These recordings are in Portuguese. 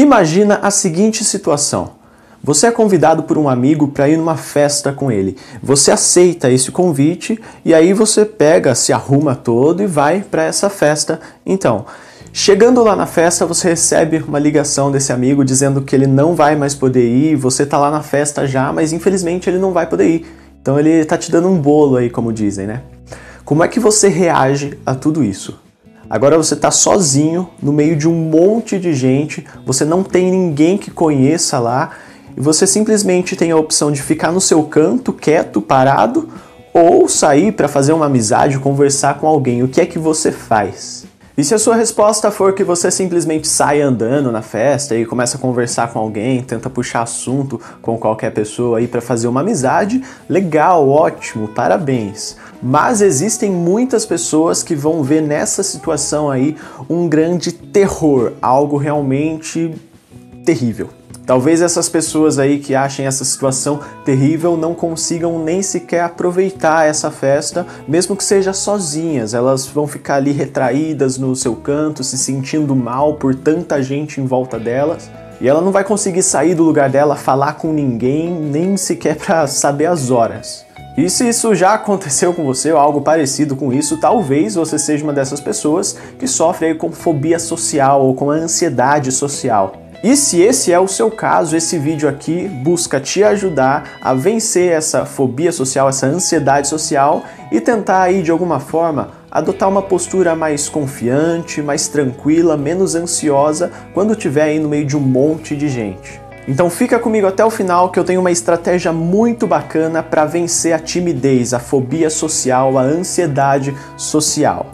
Imagina a seguinte situação. Você é convidado por um amigo para ir numa festa com ele. Você aceita esse convite e aí você pega, se arruma todo e vai para essa festa. Então, chegando lá na festa, você recebe uma ligação desse amigo dizendo que ele não vai mais poder ir. Você tá lá na festa já, mas infelizmente ele não vai poder ir. Então ele tá te dando um bolo aí, como dizem, né? Como é que você reage a tudo isso? Agora você está sozinho, no meio de um monte de gente, você não tem ninguém que conheça lá, e você simplesmente tem a opção de ficar no seu canto, quieto, parado, ou sair para fazer uma amizade, conversar com alguém. O que é que você faz? E se a sua resposta for que você simplesmente sai andando na festa e começa a conversar com alguém, tenta puxar assunto com qualquer pessoa aí para fazer uma amizade, legal, ótimo, parabéns. Mas existem muitas pessoas que vão ver nessa situação aí um grande terror, algo realmente terrível. Talvez essas pessoas aí que achem essa situação terrível não consigam nem sequer aproveitar essa festa, mesmo que seja sozinhas. Elas vão ficar ali retraídas no seu canto, se sentindo mal por tanta gente em volta delas. E ela não vai conseguir sair do lugar dela, falar com ninguém, nem sequer para saber as horas. E se isso já aconteceu com você ou algo parecido com isso, talvez você seja uma dessas pessoas que sofre aí com fobia social ou com ansiedade social. E se esse é o seu caso, esse vídeo aqui busca te ajudar a vencer essa fobia social, essa ansiedade social e tentar aí de alguma forma adotar uma postura mais confiante, mais tranquila, menos ansiosa quando estiver aí no meio de um monte de gente. Então fica comigo até o final que eu tenho uma estratégia muito bacana para vencer a timidez, a fobia social, a ansiedade social.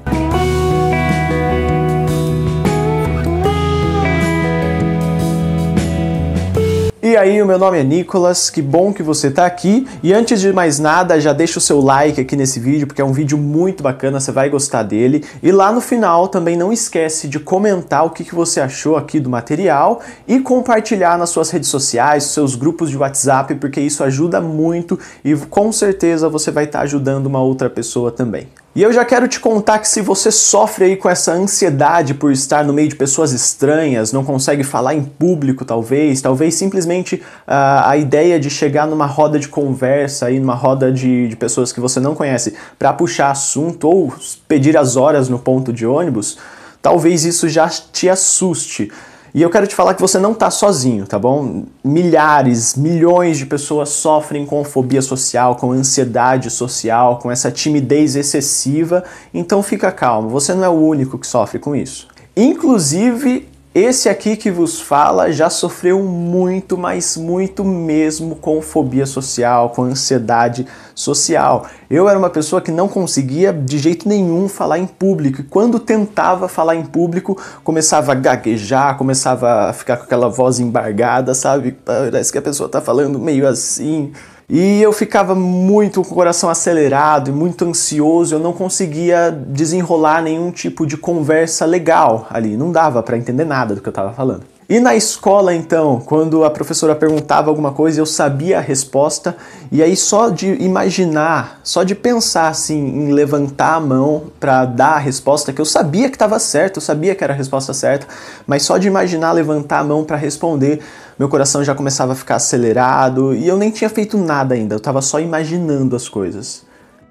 E aí, o meu nome é Nicolas, que bom que você tá aqui. E antes de mais nada, já deixa o seu like aqui nesse vídeo, porque é um vídeo muito bacana, você vai gostar dele. E lá no final também não esquece de comentar o que você achou aqui do material e compartilhar nas suas redes sociais, seus grupos de WhatsApp, porque isso ajuda muito e com certeza você vai estar ajudando uma outra pessoa também. E eu já quero te contar que se você sofre aí com essa ansiedade por estar no meio de pessoas estranhas, não consegue falar em público talvez simplesmente a ideia de chegar numa roda de conversa, aí, numa roda de pessoas que você não conhece para puxar assunto ou pedir as horas no ponto de ônibus, talvez isso já te assuste. E eu quero te falar que você não está sozinho, tá bom? Milhares, milhões de pessoas sofrem com fobia social, com ansiedade social, com essa timidez excessiva, então fica calmo, você não é o único que sofre com isso. Inclusive, esse aqui que vos fala já sofreu muito, mas muito mesmo com fobia social, com ansiedade social. Eu era uma pessoa que não conseguia de jeito nenhum falar em público e quando tentava falar em público começava a gaguejar, começava a ficar com aquela voz embargada, sabe? Parece que a pessoa tá falando meio assim. E eu ficava muito com o coração acelerado e muito ansioso, eu não conseguia desenrolar nenhum tipo de conversa legal ali, não dava para entender nada do que eu estava falando. E na escola então, quando a professora perguntava alguma coisa, eu sabia a resposta, e aí só de imaginar, só de pensar assim em levantar a mão para dar a resposta, que eu sabia que estava certo, eu sabia que era a resposta certa, mas só de imaginar levantar a mão para responder, meu coração já começava a ficar acelerado e eu nem tinha feito nada ainda, eu estava só imaginando as coisas.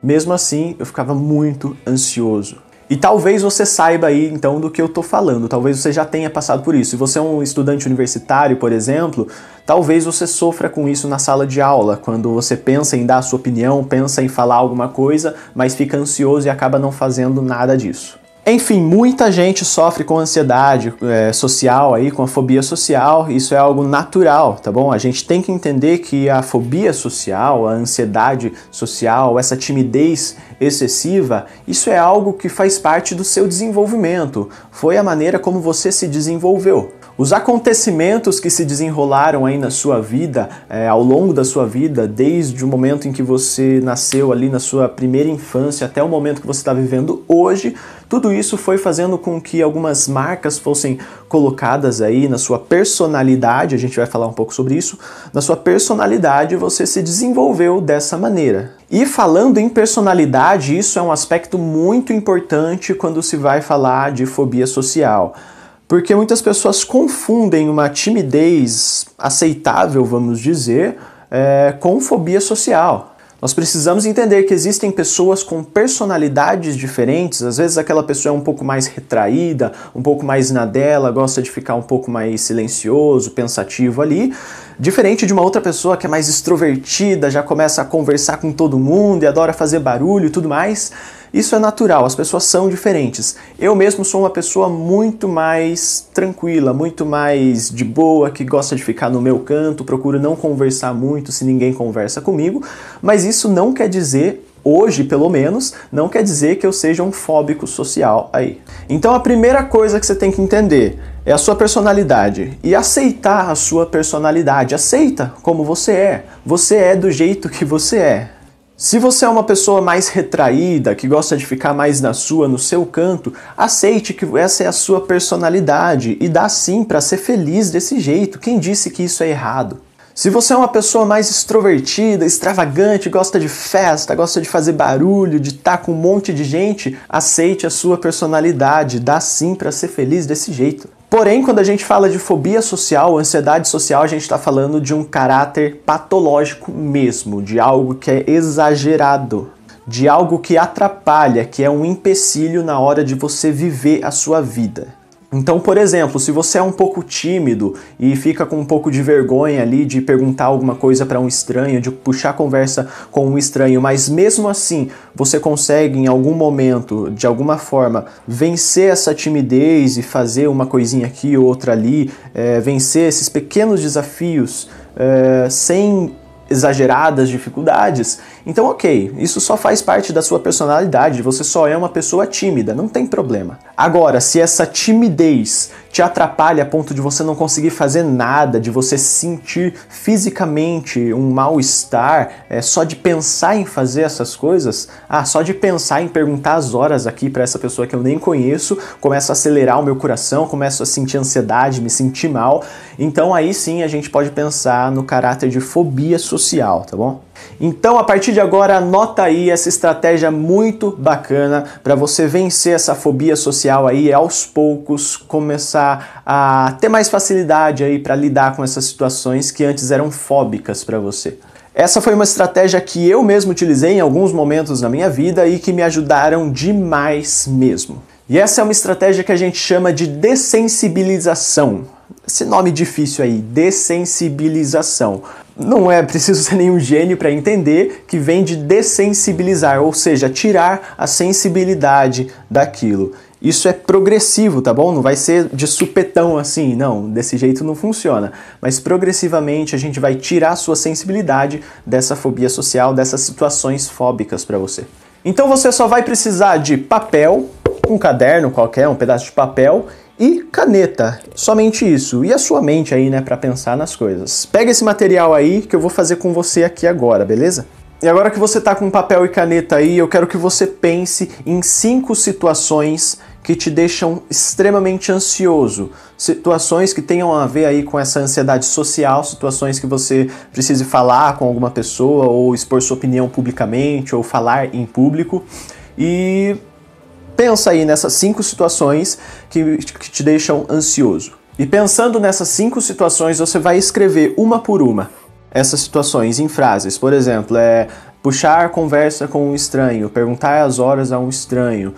Mesmo assim, eu ficava muito ansioso. E talvez você saiba aí, então, do que eu tô falando, talvez você já tenha passado por isso. Se você é um estudante universitário, por exemplo, talvez você sofra com isso na sala de aula, quando você pensa em dar a sua opinião, pensa em falar alguma coisa, mas fica ansioso e acaba não fazendo nada disso. Enfim, muita gente sofre com ansiedade social, aí, com a fobia social, isso é algo natural, tá bom? A gente tem que entender que a fobia social, a ansiedade social, essa timidez excessiva, isso é algo que faz parte do seu desenvolvimento, foi a maneira como você se desenvolveu. Os acontecimentos que se desenrolaram aí na sua vida, ao longo da sua vida, desde o momento em que você nasceu ali na sua primeira infância até o momento que você está vivendo hoje, tudo isso foi fazendo com que algumas marcas fossem colocadas aí na sua personalidade, a gente vai falar um pouco sobre isso, na sua personalidade você se desenvolveu dessa maneira. E falando em personalidade, isso é um aspecto muito importante quando se vai falar de fobia social. Porque muitas pessoas confundem uma timidez aceitável, vamos dizer, com fobia social. Nós precisamos entender que existem pessoas com personalidades diferentes, às vezes aquela pessoa é um pouco mais retraída, um pouco mais na dela, gosta de ficar um pouco mais silencioso, pensativo ali, diferente de uma outra pessoa que é mais extrovertida, já começa a conversar com todo mundo e adora fazer barulho e tudo mais. Isso é natural, as pessoas são diferentes. Eu mesmo sou uma pessoa muito mais tranquila, muito mais de boa, que gosta de ficar no meu canto, procuro não conversar muito se ninguém conversa comigo, mas isso não quer dizer, hoje pelo menos, não quer dizer que eu seja um fóbico social aí. Então a primeira coisa que você tem que entender é a sua personalidade e aceitar a sua personalidade. Aceita como você é do jeito que você é. Se você é uma pessoa mais retraída, que gosta de ficar mais na sua, no seu canto, aceite que essa é a sua personalidade e dá sim para ser feliz desse jeito. Quem disse que isso é errado? Se você é uma pessoa mais extrovertida, extravagante, gosta de festa, gosta de fazer barulho, de estar com um monte de gente, aceite a sua personalidade, dá sim para ser feliz desse jeito. Porém, quando a gente fala de fobia social, ansiedade social, a gente está falando de um caráter patológico mesmo, de algo que é exagerado, de algo que atrapalha, que é um empecilho na hora de você viver a sua vida. Então, por exemplo, se você é um pouco tímido e fica com um pouco de vergonha ali de perguntar alguma coisa para um estranho, de puxar conversa com um estranho, mas mesmo assim você consegue em algum momento, de alguma forma, vencer essa timidez e fazer uma coisinha aqui ou outra ali, vencer esses pequenos desafios sem exageradas dificuldades, então ok, isso só faz parte da sua personalidade, você só é uma pessoa tímida, não tem problema. Agora, se essa timidez te atrapalha a ponto de você não conseguir fazer nada, de você sentir fisicamente um mal-estar, só de pensar em fazer essas coisas, só de pensar em perguntar as horas aqui para essa pessoa que eu nem conheço, começa a acelerar o meu coração, começo a sentir ansiedade, me sentir mal, então aí sim a gente pode pensar no caráter de fobia social, tá bom? Então, a partir de agora, anota aí essa estratégia muito bacana para você vencer essa fobia social aí, aos poucos começar a ter mais facilidade aí para lidar com essas situações que antes eram fóbicas para você. Essa foi uma estratégia que eu mesmo utilizei em alguns momentos na minha vida e que me ajudaram demais mesmo. E essa é uma estratégia que a gente chama de dessensibilização. Esse nome difícil aí, dessensibilização. Não é preciso ser nenhum gênio para entender que vem de dessensibilizar, ou seja, tirar a sensibilidade daquilo. Isso é progressivo, tá bom? Não vai ser de supetão assim, não, desse jeito não funciona. Mas progressivamente a gente vai tirar a sua sensibilidade dessa fobia social, dessas situações fóbicas para você. Então você só vai precisar de papel, um caderno qualquer, um pedaço de papel e caneta, somente isso. E a sua mente aí, né, para pensar nas coisas. Pega esse material aí que eu vou fazer com você aqui agora, beleza? E agora que você tá com papel e caneta aí, eu quero que você pense em 5 situações que te deixam extremamente ansioso. Situações que tenham a ver aí com essa ansiedade social, situações que você precise falar com alguma pessoa ou expor sua opinião publicamente ou falar em público. E pensa aí nessas 5 situações que te deixam ansioso. E pensando nessas 5 situações, você vai escrever uma por uma essas situações em frases. Por exemplo, puxar conversa com um estranho, perguntar as horas a um estranho,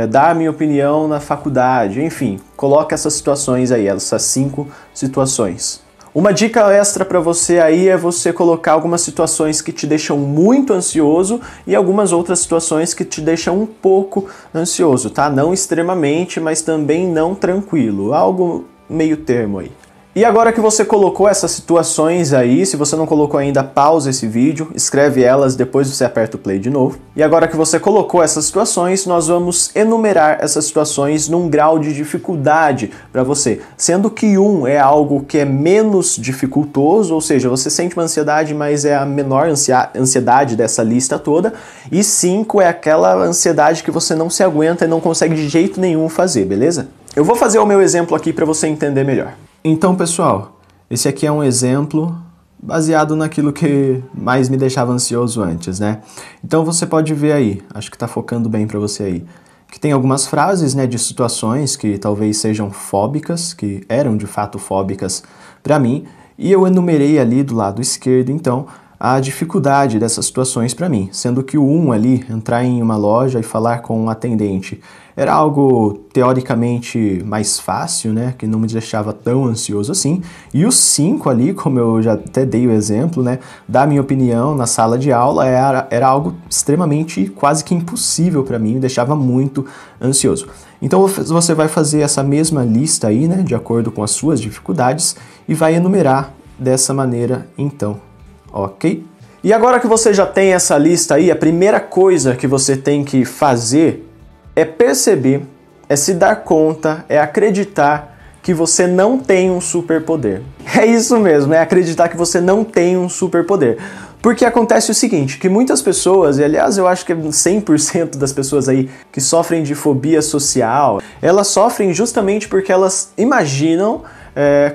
dar minha opinião na faculdade, enfim, coloca essas situações aí, essas 5 situações. Uma dica extra para você aí é você colocar algumas situações que te deixam muito ansioso e algumas outras situações que te deixam um pouco ansioso, tá? Não extremamente, mas também não tranquilo, algo meio termo aí. E agora que você colocou essas situações aí, se você não colocou ainda, pausa esse vídeo, escreve elas, depois você aperta o play de novo. E agora que você colocou essas situações, nós vamos enumerar essas situações num grau de dificuldade para você. Sendo que 1 é algo que é menos dificultoso, ou seja, você sente uma ansiedade, mas é a menor ansiedade dessa lista toda. E 5 é aquela ansiedade que você não se aguenta e não consegue de jeito nenhum fazer, beleza? Eu vou fazer o meu exemplo aqui para você entender melhor. Então, pessoal, esse aqui é um exemplo baseado naquilo que mais me deixava ansioso antes, né? Então você pode ver aí, acho que tá focando bem para você aí. que tem algumas frases, né, de situações que talvez sejam fóbicas, que eram de fato fóbicas para mim, e eu enumerei ali do lado esquerdo, então, a dificuldade dessas situações para mim, sendo que o 1 ali, entrar em uma loja e falar com um atendente, era algo teoricamente mais fácil, né, que não me deixava tão ansioso assim, e o 5 ali, como eu já até dei o exemplo, né, da minha opinião na sala de aula, era algo extremamente, quase que impossível para mim, me deixava muito ansioso. Então você vai fazer essa mesma lista aí, né, de acordo com as suas dificuldades, e vai enumerar dessa maneira então. Ok? E agora que você já tem essa lista aí, a primeira coisa que você tem que fazer é perceber, é se dar conta, é acreditar que você não tem um superpoder. É isso mesmo, é acreditar que você não tem um superpoder. Porque acontece o seguinte, que muitas pessoas, e aliás eu acho que 100% das pessoas aí que sofrem de fobia social, elas sofrem justamente porque elas imaginam,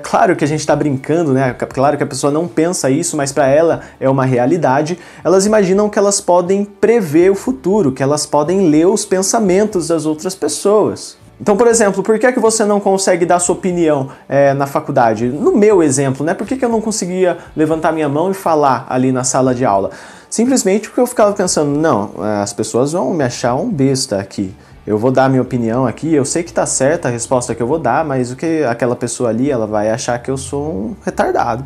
claro que a gente está brincando, né? Claro que a pessoa não pensa isso, mas para ela é uma realidade. Elas imaginam que elas podem prever o futuro, que elas podem ler os pensamentos das outras pessoas. Então, por exemplo, por que você não consegue dar sua opinião na faculdade? No meu exemplo, né? Por que eu não conseguia levantar minha mão e falar ali na sala de aula? Simplesmente porque eu ficava pensando, não, as pessoas vão me achar um besta aqui. Eu vou dar minha opinião aqui, eu sei que tá certa a resposta que eu vou dar, mas o que aquela pessoa ali, ela vai achar que eu sou um retardado.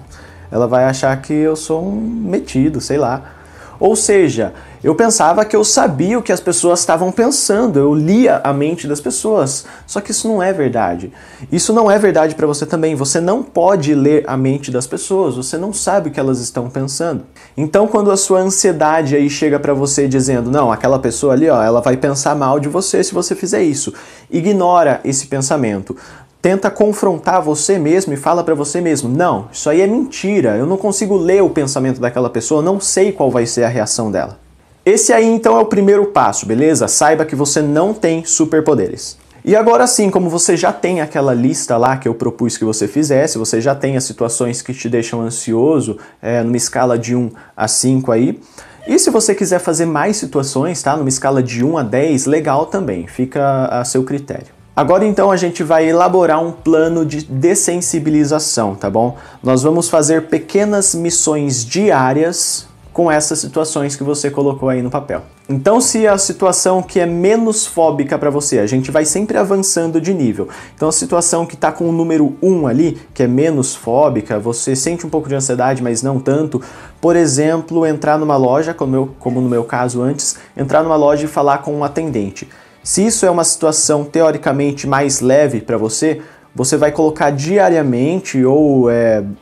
Ela vai achar que eu sou um metido, sei lá. Ou seja, eu pensava que eu sabia o que as pessoas estavam pensando, eu lia a mente das pessoas, só que isso não é verdade. Isso não é verdade para você também, você não pode ler a mente das pessoas, você não sabe o que elas estão pensando. Então quando a sua ansiedade aí chega para você dizendo, não, aquela pessoa ali, ó, ela vai pensar mal de você se você fizer isso, ignora esse pensamento. Tenta confrontar você mesmo e fala pra você mesmo, não, isso aí é mentira, eu não consigo ler o pensamento daquela pessoa, não sei qual vai ser a reação dela. Esse aí então é o primeiro passo, beleza? Saiba que você não tem superpoderes. E agora sim, como você já tem aquela lista lá que eu propus que você fizesse, você já tem as situações que te deixam ansioso, numa escala de 1 a 5 aí, e se você quiser fazer mais situações, tá? Numa escala de 1 a 10, legal também, fica a seu critério. Agora então a gente vai elaborar um plano de dessensibilização, tá bom? Nós vamos fazer pequenas missões diárias com essas situações que você colocou aí no papel. Então se a situação que é menos fóbica para você, a gente vai sempre avançando de nível. Então a situação que está com o número 1 ali, que é menos fóbica, você sente um pouco de ansiedade, mas não tanto. Por exemplo, entrar numa loja, como no meu caso antes, entrar numa loja e falar com um atendente. Se isso é uma situação teoricamente mais leve para você, você vai colocar diariamente ou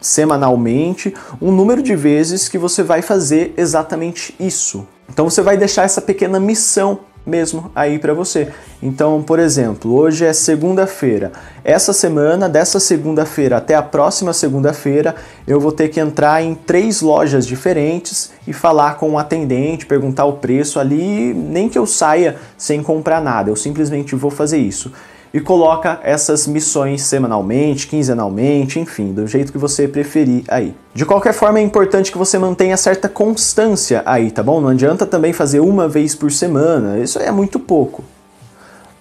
semanalmente um número de vezes que você vai fazer exatamente isso. Então você vai deixar essa pequena missão mesmo aí para você. Então, por exemplo, hoje é segunda-feira. Essa semana, dessa segunda-feira até a próxima segunda-feira, eu vou ter que entrar em 3 lojas diferentes e falar com um atendente, perguntar o preço ali, nem que eu saia sem comprar nada, eu simplesmente vou fazer isso. E coloca essas missões semanalmente, quinzenalmente, enfim, do jeito que você preferir aí. De qualquer forma, é importante que você mantenha certa constância aí, tá bom? Não adianta também fazer uma vez por semana, isso é muito pouco.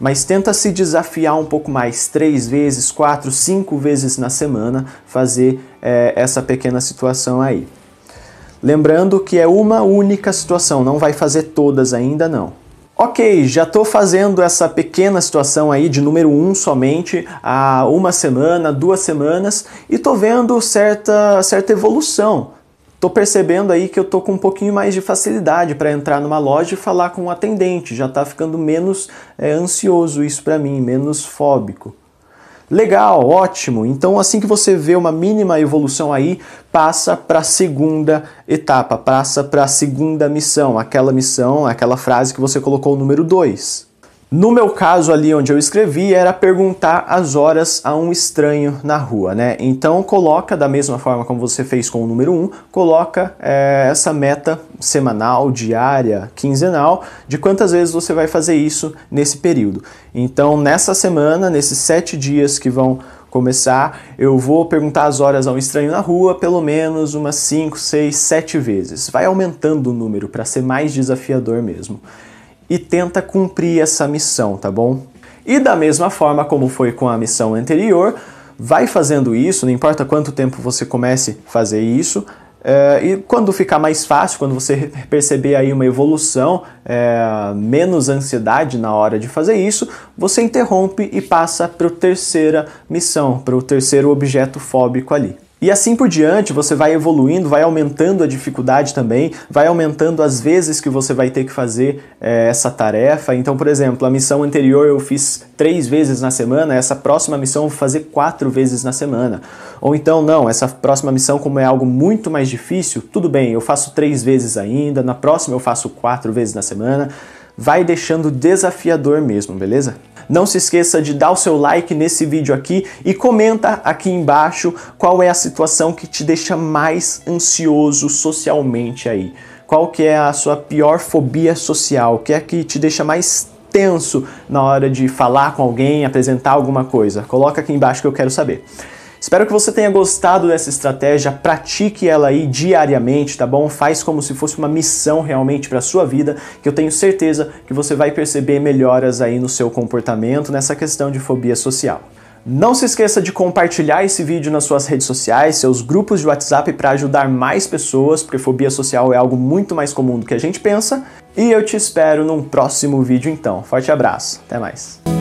Mas tenta se desafiar um pouco mais, 3 vezes, 4, 5 vezes na semana, fazer essa pequena situação aí. Lembrando que é uma única situação, não vai fazer todas ainda não. Ok, já estou fazendo essa pequena situação aí de número 1 somente há 1 semana, 2 semanas e estou vendo certa evolução. Estou percebendo aí que eu estou com um pouquinho mais de facilidade para entrar numa loja e falar com um atendente. Já está ficando menos ansioso isso para mim, menos fóbico. Legal, ótimo. Então assim que você vê uma mínima evolução aí, passa para a segunda etapa, passa para a segunda missão, aquela frase que você colocou o número 2. No meu caso ali onde eu escrevi era perguntar as horas a um estranho na rua, né? Então coloca da mesma forma como você fez com o número 1, coloca essa meta semanal, diária, quinzenal, de quantas vezes você vai fazer isso nesse período. Então nessa semana, nesses 7 dias que vão começar, eu vou perguntar as horas a um estranho na rua pelo menos umas 5, 6, 7 vezes. Vai aumentando o número para ser mais desafiador mesmo. e tenta cumprir essa missão, tá bom? E da mesma forma como foi com a missão anterior, vai fazendo isso, não importa quanto tempo você comece a fazer isso, e quando ficar mais fácil, quando você perceber aí uma evolução, menos ansiedade na hora de fazer isso, você interrompe e passa para a terceira missão, para o terceiro objeto fóbico ali. E assim por diante, você vai evoluindo, vai aumentando a dificuldade também, vai aumentando as vezes que você vai ter que fazer essa tarefa. Então, por exemplo, a missão anterior eu fiz 3 vezes na semana, essa próxima missão eu vou fazer 4 vezes na semana. Ou então, não, essa próxima missão, como é algo muito mais difícil, tudo bem, eu faço 3 vezes ainda, na próxima eu faço 4 vezes na semana. Vai deixando desafiador mesmo, beleza? Não se esqueça de dar o seu like nesse vídeo aqui e comenta aqui embaixo qual é a situação que te deixa mais ansioso socialmente aí. Qual que é a sua pior fobia social? O que é que te deixa mais tenso na hora de falar com alguém, apresentar alguma coisa? Coloca aqui embaixo que eu quero saber. Espero que você tenha gostado dessa estratégia, pratique ela aí diariamente, tá bom? Faz como se fosse uma missão realmente para a sua vida, que eu tenho certeza que você vai perceber melhoras aí no seu comportamento nessa questão de fobia social. Não se esqueça de compartilhar esse vídeo nas suas redes sociais, seus grupos de WhatsApp para ajudar mais pessoas, porque fobia social é algo muito mais comum do que a gente pensa. E eu te espero num próximo vídeo então. Forte abraço, até mais.